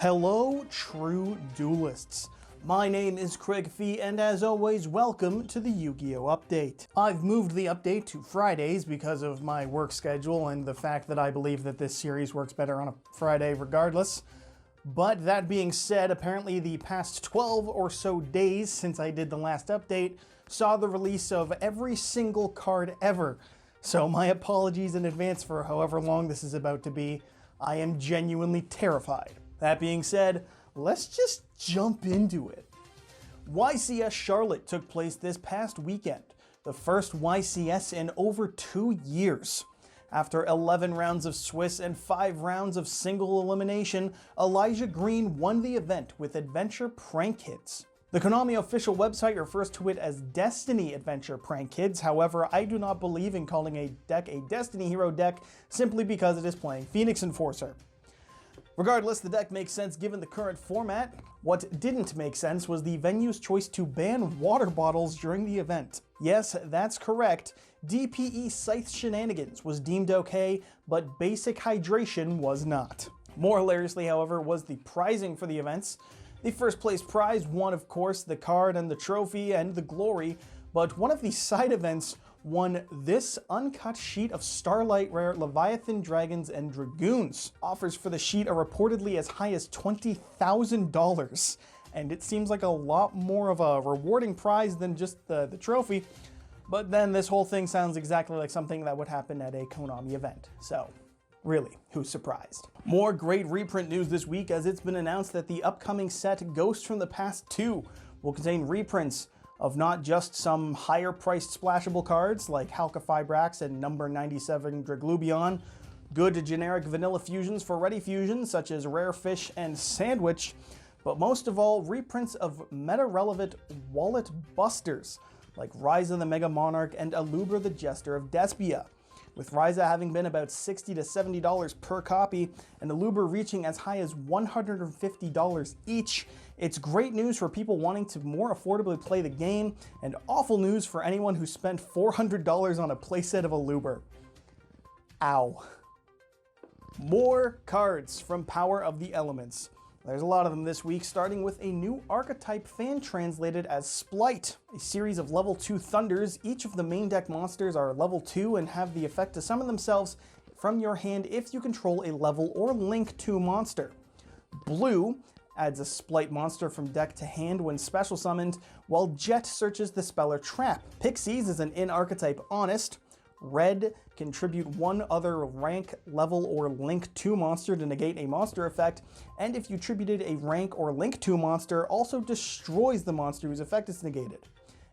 Hello, true duelists. My name is Craig Fee, and as always, welcome to the Yu-Gi-Oh! Update. I've moved the update to Fridays because of my work schedule and the fact that I believe that this series works better on a Friday regardless. But that being said, apparently the past 12 or so days since I did the last update saw the release of every single card ever. So my apologies in advance for however long this is about to be. I am genuinely terrified. That being said, let's just jump into it. YCS Charlotte took place this past weekend, the first YCS in over 2 years. After 11 rounds of Swiss and 5 rounds of single elimination, Elijah Green won the event with Adventure Prank Kids. The Konami official website refers to it as Destiny Adventure Prank Kids. However, I do not believe in calling a deck a Destiny Hero deck simply because it is playing Phoenix Enforcer. Regardless, the deck makes sense given the current format. What didn't make sense was the venue's choice to ban water bottles during the event. Yes, that's correct. DPE Scythe Shenanigans was deemed okay, but basic hydration was not. More hilariously, however, was the prizing for the events. The first place prize won, of course, the card and the trophy and the glory, but one of the side events won this uncut sheet of Starlight Rare Leviathan Dragons and Dragoons. Offers for the sheet are reportedly as high as $20,000, and it seems like a lot more of a rewarding prize than just the trophy, but then this whole thing sounds exactly like something that would happen at a Konami event, so really, who's surprised? More great reprint news this week, as it's been announced that the upcoming set Ghosts from the Past 2 will contain reprints of not just some higher priced splashable cards like Halka Fibrax and number 97 Draglubion, good generic vanilla fusions for ready fusions such as Rare Fish and Sandwich, but most of all reprints of meta-relevant wallet busters like Ryza the Mega Monarch and Aluber the Jester of Despia. With Ryza having been about $60 to $70 per copy, and Aluber reaching as high as $150 each, it's great news for people wanting to more affordably play the game, and awful news for anyone who spent $400 on a playset of Aluber. Ow. More cards from Power of the Elements. There's a lot of them this week, starting with a new archetype fan translated as Splight, a series of level 2 thunders. Each of the main deck monsters are level 2 and have the effect to summon themselves from your hand if you control a level or link 2 monster. Blue adds a Splight monster from deck to hand when special summoned, while Jet searches the spell or trap. Pixies is an in-archetype Honest. Red, contribute one other rank, level, or link 2 monster to negate a monster effect, and if you attributed a rank or link 2 monster, also destroys the monster whose effect is negated.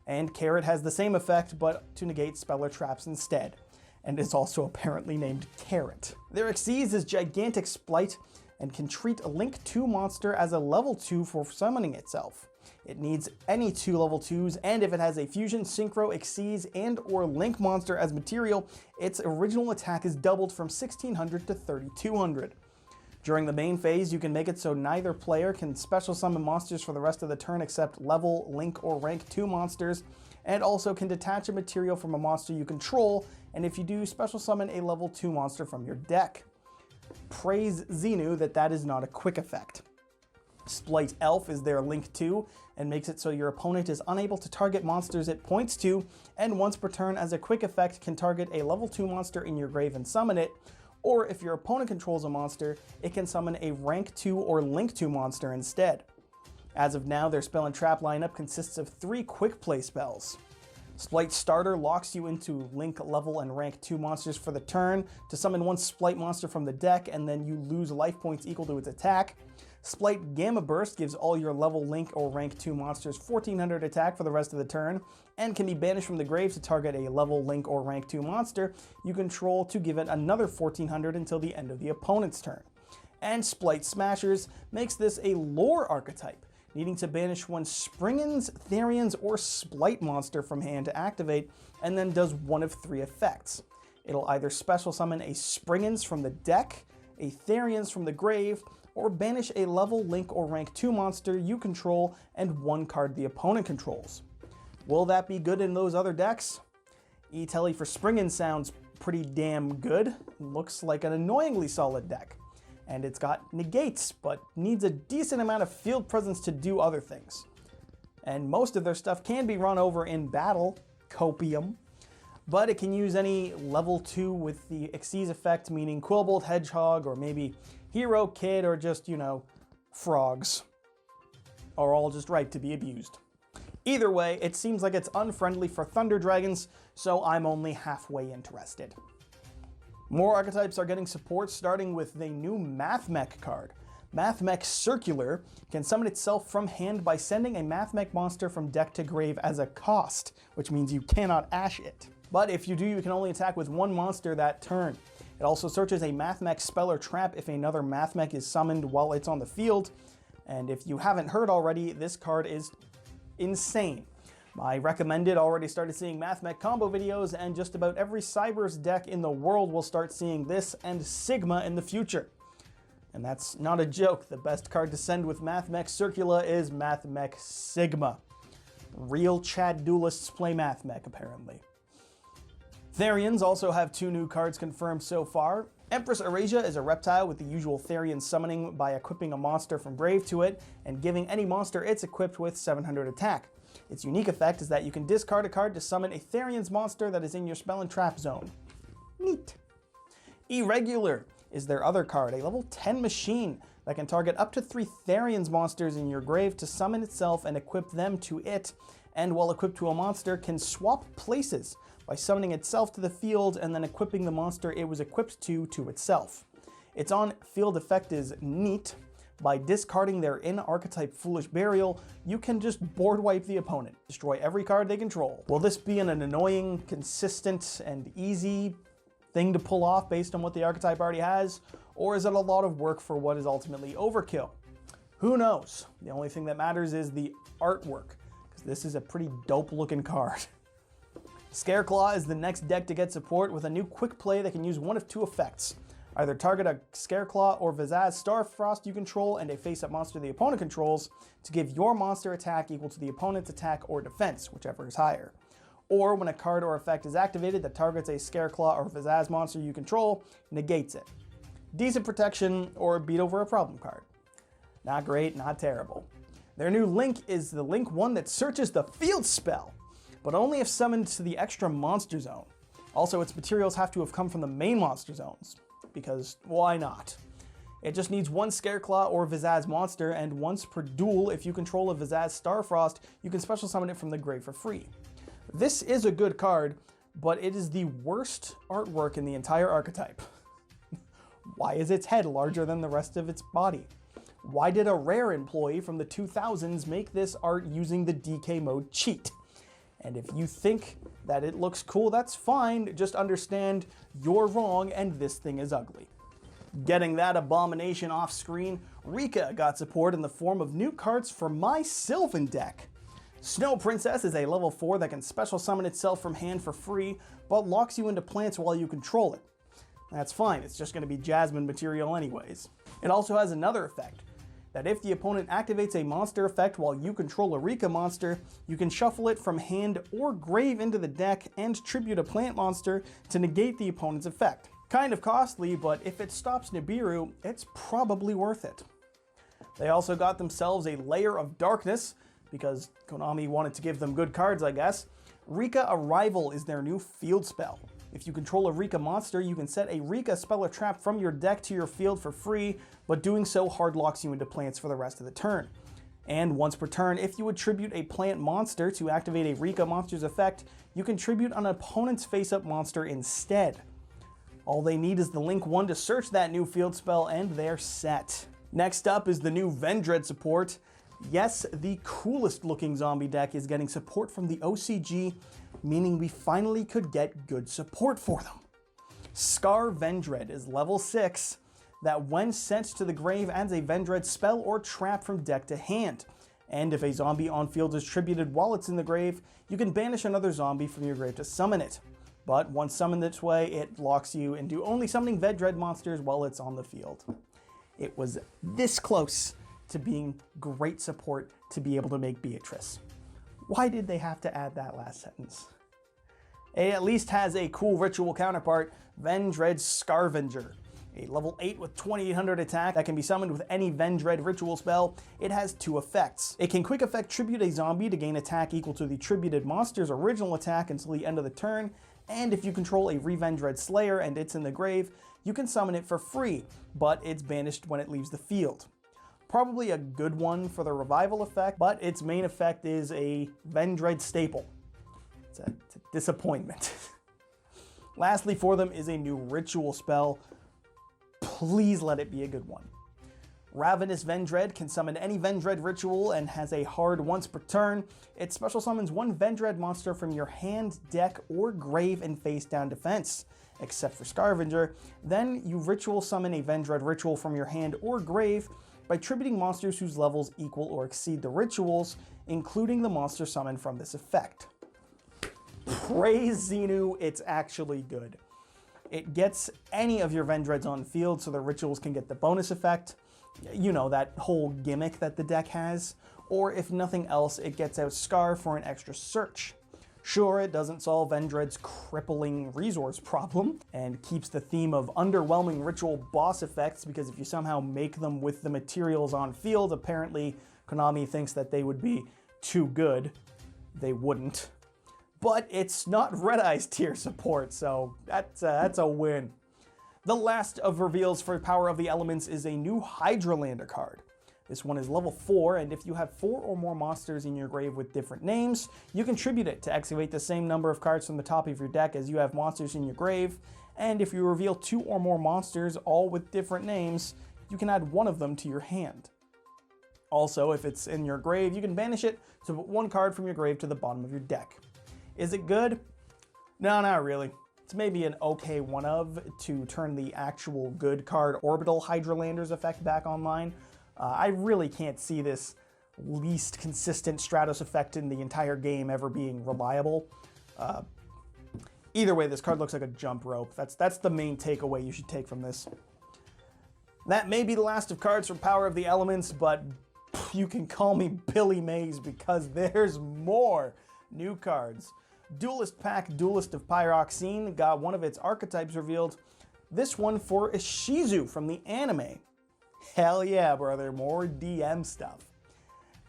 And Carrot has the same effect, but to negate spell or traps instead, and is also apparently named Carrot. Xyz is Gigantic Splight, and can treat a link 2 monster as a level 2 for summoning itself. It needs any 2 level 2s, and if it has a Fusion, Synchro, Xyz, and or Link monster as material, its original attack is doubled from 1600 to 3200. During the main phase, you can make it so neither player can special summon monsters for the rest of the turn except level, link, or rank 2 monsters, and also can detach a material from a monster you control, and if you do, special summon a level 2 monster from your deck. Praise Xenu that is not a quick effect. Splight Elf is their link 2 and makes it so your opponent is unable to target monsters it points to, and once per turn as a quick effect can target a level 2 monster in your grave and summon it, or if your opponent controls a monster, it can summon a rank 2 or link 2 monster instead. As of now, their spell and trap lineup consists of 3 quick play spells. Splight Starter locks you into link, level, and rank 2 monsters for the turn to summon one Splight monster from the deck, and then you lose life points equal to its attack. Splight Gamma Burst gives all your level, link, or rank 2 monsters 1400 attack for the rest of the turn, and can be banished from the grave to target a level, link, or rank 2 monster you control to give it another 1400 until the end of the opponent's turn. And Splight Smashers makes this a lore archetype, needing to banish one Springens, Therions, or Splight monster from hand to activate, and then does one of 3 effects. It'll either special summon a Springens from the deck, a Therions from the grave, or banish a level, link, or rank 2 monster you control and one card the opponent controls. Will that be good in those other decks? E-Telly for Springens sounds pretty damn good. Looks like an annoyingly solid deck. and it's got negates, but needs a decent amount of field presence to do other things. And most of their stuff can be run over in battle, copium, but it can use any level 2 with the Xyz effect, meaning Quillbolt Hedgehog, or maybe Hero Kid, or just, you know, frogs, are all just right to be abused. Either way, it seems like it's unfriendly for Thunder Dragons, so I'm only halfway interested. More archetypes are getting support, starting with the new Mathmech card. Mathmech Circular can summon itself from hand by sending a Mathmech Monster from deck to grave as a cost, which means you cannot ash it. But if you do, you can only attack with one monster that turn. It also searches a Mathmech spell or trap if another Mathmech is summoned while it's on the field. And if you haven't heard already, this card is insane. I recommended already started seeing Mathmech combo videos, and just about every Cybers deck in the world will start seeing this and Sigma in the future. And that's not a joke. The best card to send with Mathmech Circula is Mathmech Sigma. Real Chad duelists play Mathmech, apparently. Therions also have 2 new cards confirmed so far. Empress Erasure is a reptile with the usual Therion summoning by equipping a monster from grave to it and giving any monster it's equipped with 700 attack. Its unique effect is that you can discard a card to summon a Therions monster that is in your spell and trap zone. Neat. Irregular is their other card, a level 10 machine that can target up to 3 Therions monsters in your grave to summon itself and equip them to it, and while equipped to a monster can swap places by summoning itself to the field and then equipping the monster it was equipped to itself. Its on-field effect is neat. By discarding their in-archetype Foolish Burial, you can just board wipe the opponent, destroy every card they control. Will this be an annoying, consistent, and easy thing to pull off based on what the archetype already has, or is it a lot of work for what is ultimately overkill? Who knows? The only thing that matters is the artwork, because this is a pretty dope looking card. Scareclaw is the next deck to get support with a new quick play that can use one of 2 effects. Either target a Scareclaw or Visage Starfrost you control and a face-up monster the opponent controls to give your monster attack equal to the opponent's attack or defense, whichever is higher. Or when a card or effect is activated that targets a Scareclaw or Visage monster you control, negates it. Decent protection, or beat over a problem card. Not great, not terrible. Their new Link is the Link 1 that searches the field spell, but only if summoned to the extra monster zone. Also, its materials have to have come from the main monster zones, because why not? It just needs 1 Scareclaw or Visage monster, and once per duel, if you control a Visage Starfrost, you can special summon it from the grave for free. This is a good card, but it is the worst artwork in the entire archetype. Why is its head larger than the rest of its body? Why did a Rare employee from the 2000s make this art using the DK mode cheat? And if you think that it looks cool, that's fine. Just understand you're wrong and this thing is ugly. Getting that abomination off screen, Rikka got support in the form of new cards for my Sylvan deck. Snow Princess is a level 4 that can special summon itself from hand for free, but locks you into plants while you control it. That's fine, it's just going to be Jasmine material anyways. It also has another effect, that if the opponent activates a monster effect while you control a Rikka monster, you can shuffle it from hand or grave into the deck and tribute a plant monster to negate the opponent's effect. Kind of costly, but if it stops Nibiru, it's probably worth it. They also got themselves a Layer of Darkness, because Konami wanted to give them good cards, I guess. Rikka Arrival is their new field spell. If you control a Rikka monster, you can set a Rikka spell or trap from your deck to your field for free, but doing so hard locks you into plants for the rest of the turn. And once per turn, if you would tribute a plant monster to activate a Rikka monster's effect, you can tribute an opponent's face-up monster instead. All they need is the Link 1 to search that new field spell and they're set. Next up is the new Vendread Support. Yes, the coolest looking zombie deck is getting support from the OCG, meaning we finally could get good support for them. Scar Vendread is level 6 that when sent to the grave adds a Vendread spell or trap from deck to hand. And if a zombie on field is tributed while it's in the grave, you can banish another zombie from your grave to summon it. But once summoned this way, it locks you into only summoning Vendread monsters while it's on the field. It was this close to being great support to be able to make Beatrice. Why did they have to add that last sentence? It at least has a cool ritual counterpart, Vendread Scarvenger. A level 8 with 2800 attack that can be summoned with any Vendread ritual spell. It has 2 effects. It can quick effect tribute a zombie to gain attack equal to the tributed monster's original attack until the end of the turn, and if you control a Vendread Slayer and it's in the grave, you can summon it for free, but it's banished when it leaves the field. Probably a good one for the revival effect, but its main effect is a Vendread staple. It's a disappointment. Lastly for them is a new ritual spell. Please let it be a good one. Ravenous Vendread can summon any Vendread ritual and has a hard once per turn. It special summons one Vendread monster from your hand, deck, or grave in face down defense, except for Scavenger. Then you ritual summon a Vendread ritual from your hand or grave by tributing monsters whose levels equal or exceed the rituals, including the monster summoned from this effect. Praise Xenu, it's actually good. It gets any of your Vendreads on field so the rituals can get the bonus effect. You know, that whole gimmick that the deck has. Or if nothing else, it gets out Scar for an extra search. Sure, it doesn't solve Vendread's crippling resource problem, and keeps the theme of underwhelming ritual boss effects, because if you somehow make them with the materials on field, apparently Konami thinks that they would be too good. They wouldn't. But it's not Red Eye's tier support, so that's a win. The last of reveals for Power of the Elements is a new Hydralander card. This one is level 4, and if you have 4 or more monsters in your grave with different names, you can tribute it to excavate the same number of cards from the top of your deck as you have monsters in your grave, and if you reveal 2 or more monsters, all with different names, you can add one of them to your hand. Also, if it's in your grave, you can banish it to put 1 card from your grave to the bottom of your deck. Is it good? No, not really. It's maybe an okay one of to turn the actual good card Orbital Hydralander's effect back online. I really can't see this least consistent Stratos effect in the entire game ever being reliable. Either way, this card looks like a jump rope. That's the main takeaway you should take from this. That may be the last of cards from Power of the Elements, but you can call me Billy Mays because there's more new cards. Duelist Pack Duelist of Pyroxene got one of its archetypes revealed. This one for Ishizu from the anime. Hell yeah, brother, more DM stuff.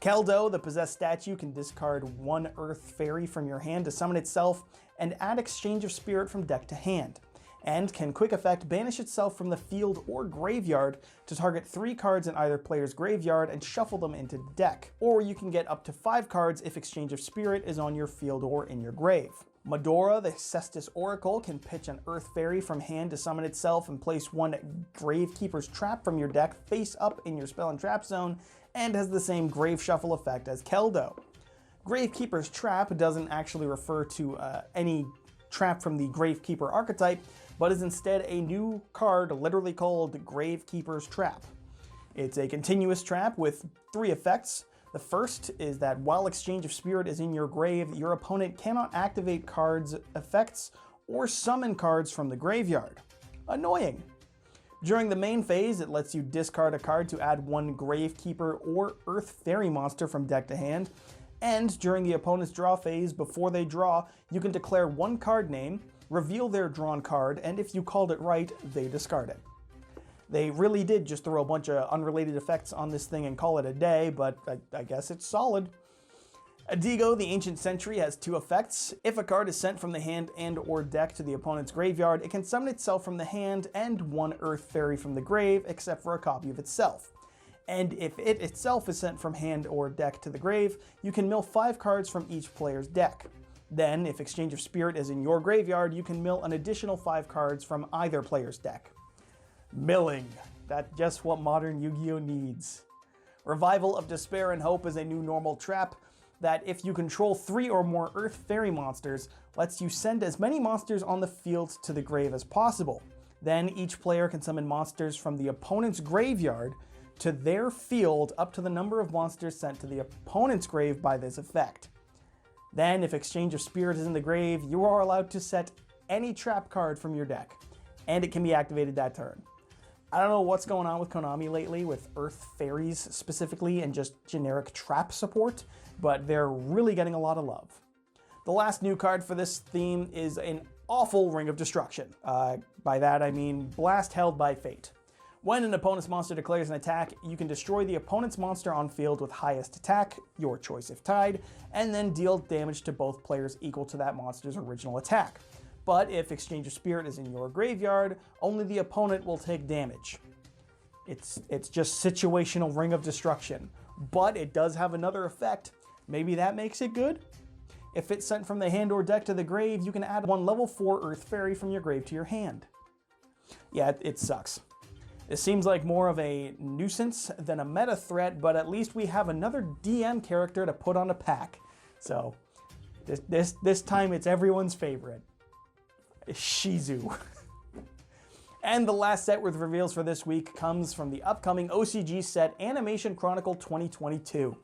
Keldo, the possessed statue, can discard 1 Earth Fairy from your hand to summon itself and add Exchange of Spirit from deck to hand, and can quick effect banish itself from the field or graveyard to target 3 cards in either player's graveyard and shuffle them into the deck. Or you can get up to 5 cards if Exchange of Spirit is on your field or in your grave. Medora, the Cestus Oracle, can pitch an Earth Fairy from hand to summon itself and place 1 Gravekeeper's Trap from your deck face up in your spell and trap zone, and has the same Grave Shuffle effect as Keldo. Gravekeeper's Trap doesn't actually refer to any trap from the Gravekeeper archetype, but is instead a new card literally called Gravekeeper's Trap. It's a continuous trap with 3 effects. The first is that while Exchange of Spirit is in your grave, your opponent cannot activate cards' effects or summon cards from the graveyard. Annoying. During the main phase, it lets you discard a card to add 1 Gravekeeper or Earth Fairy monster from deck to hand, and during the opponent's draw phase, before they draw, you can declare 1 card name, reveal their drawn card, and if you called it right, they discard it. They really did just throw a bunch of unrelated effects on this thing and call it a day, but I guess it's solid. Adigo, the Ancient Sentry, has 2 effects. If a card is sent from the hand and or deck to the opponent's graveyard, it can summon itself from the hand and 1 Earth Fairy from the grave, except for a copy of itself. And if it itself is sent from hand or deck to the grave, you can mill 5 cards from each player's deck. Then, if Exchange of Spirit is in your graveyard, you can mill an additional 5 cards from either player's deck. Milling. That's just what modern Yu-Gi-Oh! Needs. Revival of Despair and Hope is a new normal trap that, if you control 3 or more Earth Fairy monsters, lets you send as many monsters on the field to the grave as possible. Then each player can summon monsters from the opponent's graveyard to their field up to the number of monsters sent to the opponent's grave by this effect. Then, if Exchange of Spirit is in the grave, you are allowed to set any trap card from your deck, and it can be activated that turn. I don't know what's going on with Konami lately with Earth Fairies specifically and just generic trap support, but they're really getting a lot of love. The last new card for this theme is an awful Ring of Destruction. By that I mean Blast held by Fate. When an opponent's monster declares an attack, you can destroy the opponent's monster on field with highest attack, your choice if tied, and then deal damage to both players equal to that monster's original attack. But if Exchange of Spirit is in your graveyard, only the opponent will take damage. It's just situational Ring of Destruction. But it does have another effect. Maybe that makes it good? If it's sent from the hand or deck to the grave, you can add one level 4 Earth Fairy from your grave to your hand. Yeah, it sucks. It seems like more of a nuisance than a meta threat, but at least we have another DM character to put on a pack. So, this time it's everyone's favorite. Ishizu. And the last set with reveals for this week comes from the upcoming OCG set Animation Chronicle 2022.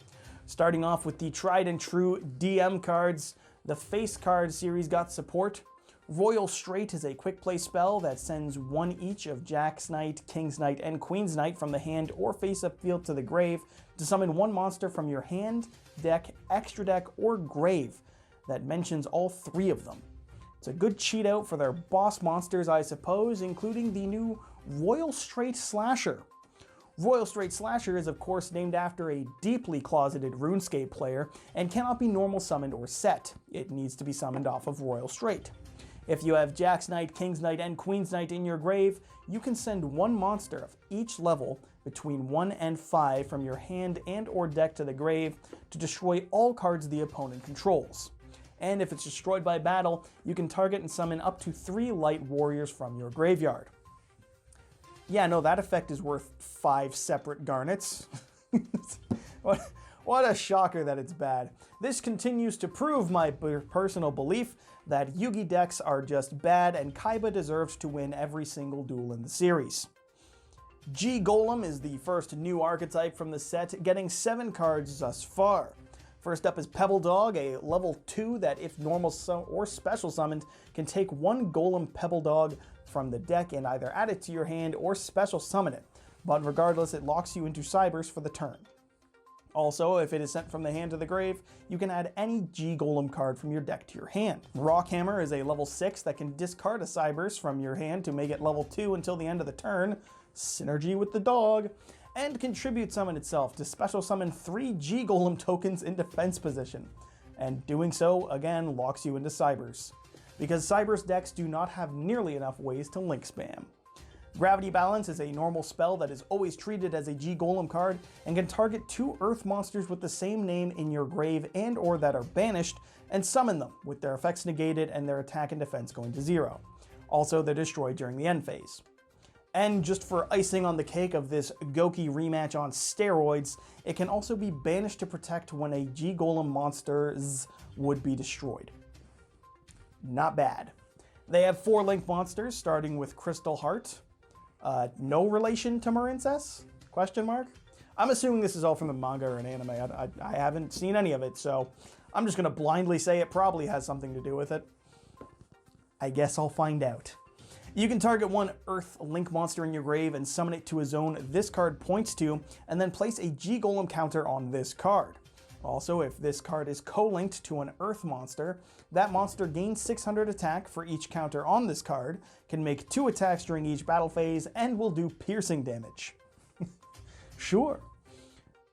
Starting off with the tried and true DM cards, the Face Card series got support. Royal Straight is a quick play spell that sends one each of Jack's Knight, King's Knight, and Queen's Knight from the hand or face-up field to the grave to summon one monster from your hand, deck, extra deck, or grave that mentions all three of them. It's a good cheat out for their boss monsters, I suppose, including the new Royal Straight Slasher. Royal Straight Slasher is of course named after a deeply closeted RuneScape player and cannot be normal summoned or set. It needs to be summoned off of Royal Straight. If you have Jack's Knight, King's Knight, and Queen's Knight in your grave, you can send one monster of each level between 1 and 5 from your hand and or deck to the grave to destroy all cards the opponent controls. And if it's destroyed by battle, you can target and summon up to 3 light warriors from your graveyard. Yeah, no, that effect is worth 5 separate garnets. What a shocker that it's bad. This continues to prove my personal belief that Yugi decks are just bad and Kaiba deserves to win every single duel in the series. G Golem is the first new archetype from the set, getting 7 cards thus far. First up is Pebble Dog, a level 2 that if normal or special summoned can take one Golem Pebble Dog from the deck and either add it to your hand or special summon it, but regardless it locks you into Cybers for the turn. Also, if it is sent from the hand to the grave, you can add any G Golem card from your deck to your hand. Rockhammer is a level 6 that can discard a Cybers from your hand to make it level 2 until the end of the turn, synergy with the dog, and contribute summon itself to special summon 3 G Golem tokens in defense position. And doing so, again, locks you into Cybers, because Cybers decks do not have nearly enough ways to link spam. Gravity Balance is a normal spell that is always treated as a G Golem card and can target 2 Earth monsters with the same name in your grave and or that are banished and summon them with their effects negated and their attack and defense going to 0. Also, they're destroyed during the end phase. And just for icing on the cake of this Goki rematch on steroids, it can also be banished to protect when a G Golem monsters would be destroyed. Not bad. They have 4 link monsters, starting with Crystal Heart. No relation to Marincess? Question mark? I'm assuming this is all from the manga or an anime. I haven't seen any of it, so I'm just gonna blindly say it probably has something to do with it. I guess I'll find out. You can target one Earth Link monster in your grave and summon it to a zone this card points to, and then place a G Golem counter on this card. Also, if this card is co-linked to an Earth monster, that monster gains 600 attack for each counter on this card, can make 2 attacks during each battle phase, and will do piercing damage. Sure.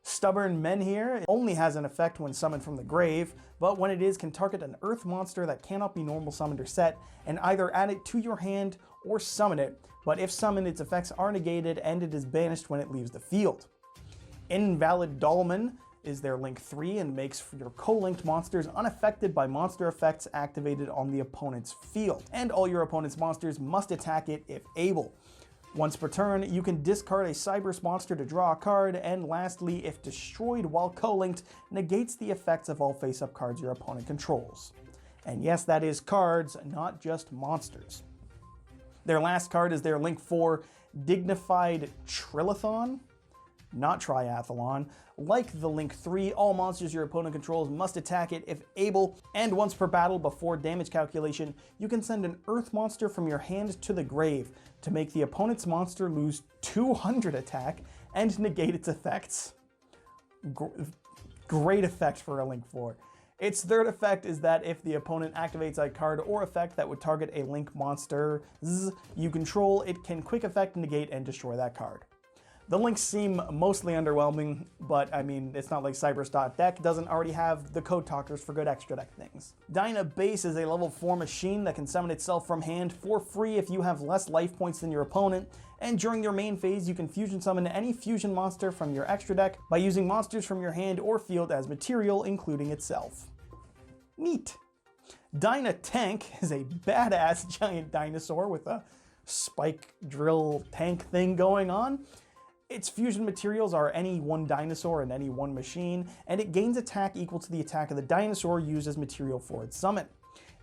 Stubborn Menhir only has an effect when summoned from the grave, but when it is, can target an Earth monster that cannot be normal summoned or set, and either add it to your hand or summon it, but if summoned, its effects are negated and it is banished when it leaves the field. Invalid Dolmen is their link 3 and makes your co-linked monsters unaffected by monster effects activated on the opponent's field, and all your opponent's monsters must attack it if able. Once per turn, you can discard a Cybers monster to draw a card, and lastly, if destroyed while co-linked, negates the effects of all face-up cards your opponent controls. And yes, that is cards, not just monsters. Their last card is their link 4, Dignified Trillathon, not Triathlon. Like the link 3, all monsters your opponent controls must attack it if able, and once per battle before damage calculation, you can send an Earth monster from your hand to the grave to make the opponent's monster lose 200 attack and negate its effects. Great effect for a link 4. Its third effect is that if the opponent activates a card or effect that would target a Link monster you control, it can quick effect negate and destroy that card. The links seem mostly underwhelming, but I mean, it's not like Cyberstock deck doesn't already have the code talkers for good extra deck things. Dyna Base is a level 4 machine that can summon itself from hand for free if you have less life points than your opponent, and during your main phase you can fusion summon any fusion monster from your extra deck by using monsters from your hand or field as material, including itself. Neat. Dyna Tank is a badass giant dinosaur with a spike drill tank thing going on. Its fusion materials are any one dinosaur and any one machine, and it gains attack equal to the attack of the dinosaur used as material for its summon.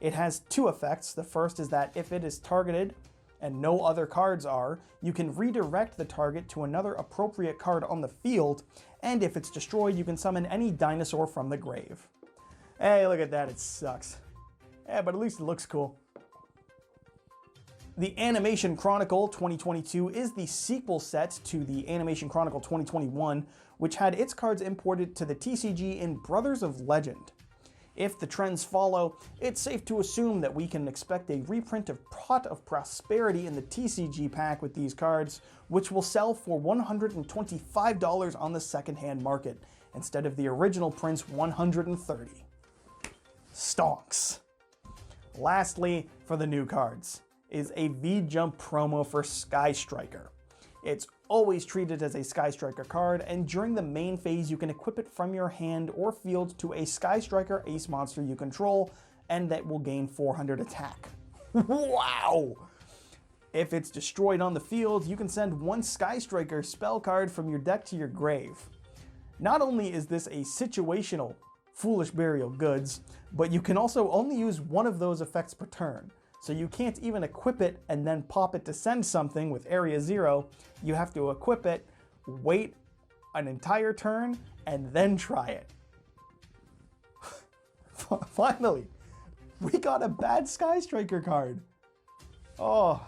It has two effects. The first is that if it is targeted and no other cards are, you can redirect the target to another appropriate card on the field, and if it's destroyed, you can summon any dinosaur from the grave. Hey, look at that, it sucks. Yeah, but at least it looks cool. The Animation Chronicle 2022 is the sequel set to the Animation Chronicle 2021, which had its cards imported to the TCG in Brothers of Legend. If the trends follow, it's safe to assume that we can expect a reprint of Pot of Prosperity in the TCG pack with these cards, which will sell for $125 on the secondhand market, instead of the original print's $130. Stonks. Lastly, for the new cards, is a V-Jump promo for Sky Striker. It's always treated as a Sky Striker card, and during the main phase you can equip it from your hand or field to a Sky Striker ace monster you control, and that will gain 400 attack. Wow! If it's destroyed on the field, you can send one Sky Striker spell card from your deck to your grave. Not only is this a situational Foolish Burial Goods, but you can also only use one of those effects per turn. So you can't even equip it and then pop it to send something with Area 0. You have to equip it, wait an entire turn, and then try it. Finally, we got a bad Sky Striker card. Oh.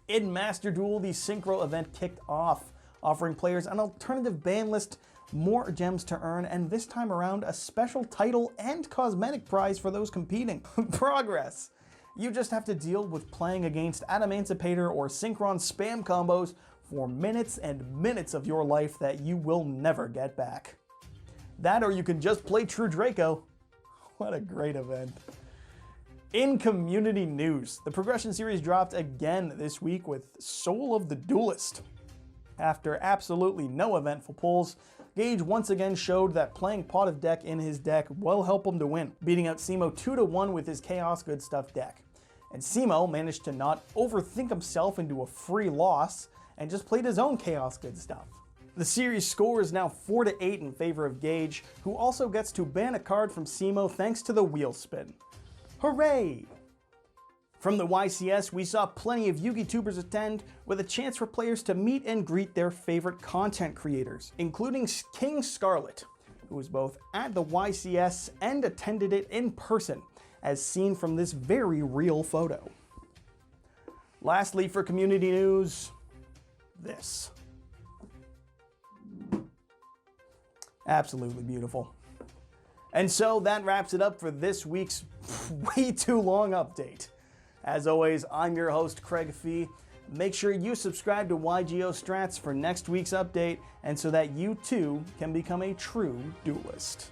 In Master Duel, the Synchro event kicked off, offering players an alternative ban list, more gems to earn, and this time around a special title and cosmetic prize for those competing. Progress! You just have to deal with playing against Adamancipator or Synchron spam combos for minutes and minutes of your life that you will never get back. That, or you can just play True Draco. What a great event. In community news, the Progression series dropped again this week with Soul of the Duelist. After absolutely no eventful pulls, Gage once again showed that playing Pot of Deck in his deck will help him to win, beating out Simo 2-1 with his Chaos Good Stuff deck. And Simo managed to not overthink himself into a free loss and just played his own Chaos Good Stuff. The series score is now 4-8 in favor of Gage, who also gets to ban a card from Simo thanks to the wheel spin. Hooray! From the YCS, we saw plenty of Yugitubers attend, with a chance for players to meet and greet their favorite content creators, including King Scarlet, who was both at the YCS and attended it in person, as seen from this very real photo. Lastly, for community news, this. Absolutely beautiful. And so that wraps it up for this week's way too long update. As always, I'm your host, Craig Fee. Make sure you subscribe to YGO Strats for next week's update, and so that you too can become a true duelist.